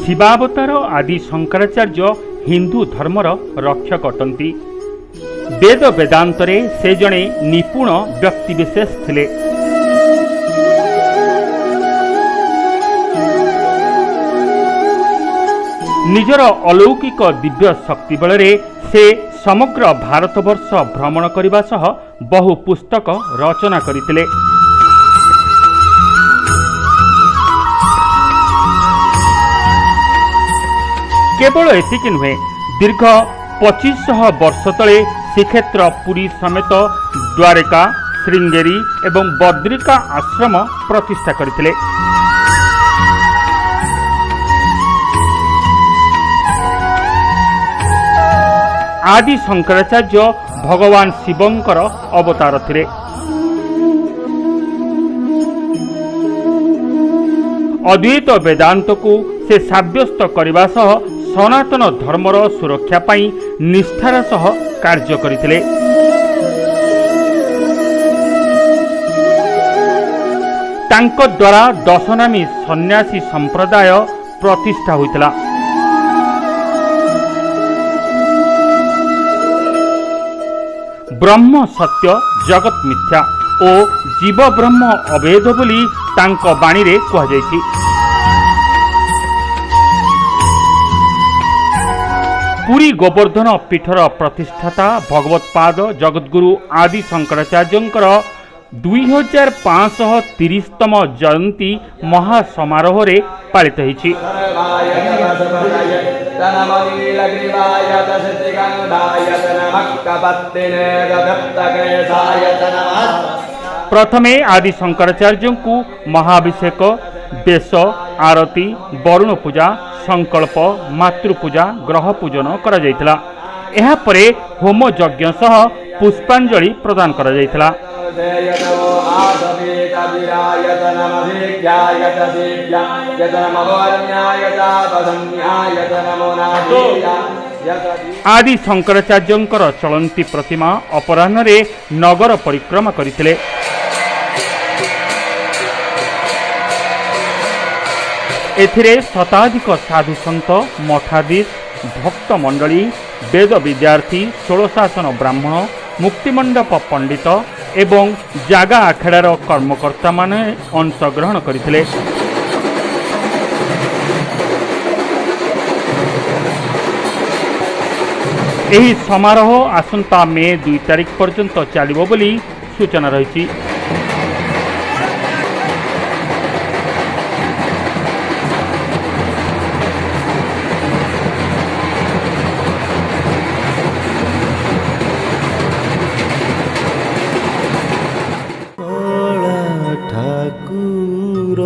शिवावतार आदि शंकराचार्य हिंदू धर्मर रक्षक अटंती। वेद वेदांतरे से जणे निपुण व्यक्तिविशेष थिले। निजर अलौकिक दिव्य शक्ति बलरे से समग्र भारतवर्ष भ्रमण करने सह बहु पुस्तक रचना करथिले। केवल एतिक नुहे, दीर्घ 2500 वर्ष तले श्रीक्षेत्र पुरी समेत द्वारका, श्रृंगेरी एवं बद्रिका आश्रम प्रतिष्ठा करथिले। आदि शंकराचार्य भगवान शिवंकर अवतार थिले। अद्वैत वेदांत को से साब्यस्त करने सह सनातन धर्मर सुरक्षा पाई निष्ठार सह कार्य करथिले। तांको द्वारा दशनामी सन्यासी संप्रदाय प्रतिष्ठा होइतला। ब्रह्म सत्य जगत मिथ्या और जीव ब्रह्म अभेद बोली तांको बाणी रे कहा जायछि। पुरी गोवर्धन पीठर प्रतिष्ठाता भगवत्पाद जगद्गुरु आदि शंकराचार्यंकर 2530तम जयंती महासमारोह रे पालित होइछि। प्रथमे आदि शंकराचार्य को महाभिषेक, बेश, आरती, वरुण पूजा, संकल्प, मातृपूजा, ग्रह पूजन करा जायतिला। एहा परे होम यज्ञ सह पुष्पांजलि प्रदान करा जायतिला। आदि शंकराचार्यंकर चलंती प्रतिमा अपराह्न रे नगर परिक्रमा करथिले। एथिरे शताधिक साधु सन्त, मठाधीश, भक्त मंडली, वेद विद्यार्थी, षोलशासन ब्राह्मण, मुक्तिमंडप पंडित एवं जागा आखेड़ार कर्मकर्ता माने अंशग्रहण करथिले। एही समारोह आसंता मे 2 तारिख पर्यंत चलिबो बोली सूचना रहिछि। ठाकुर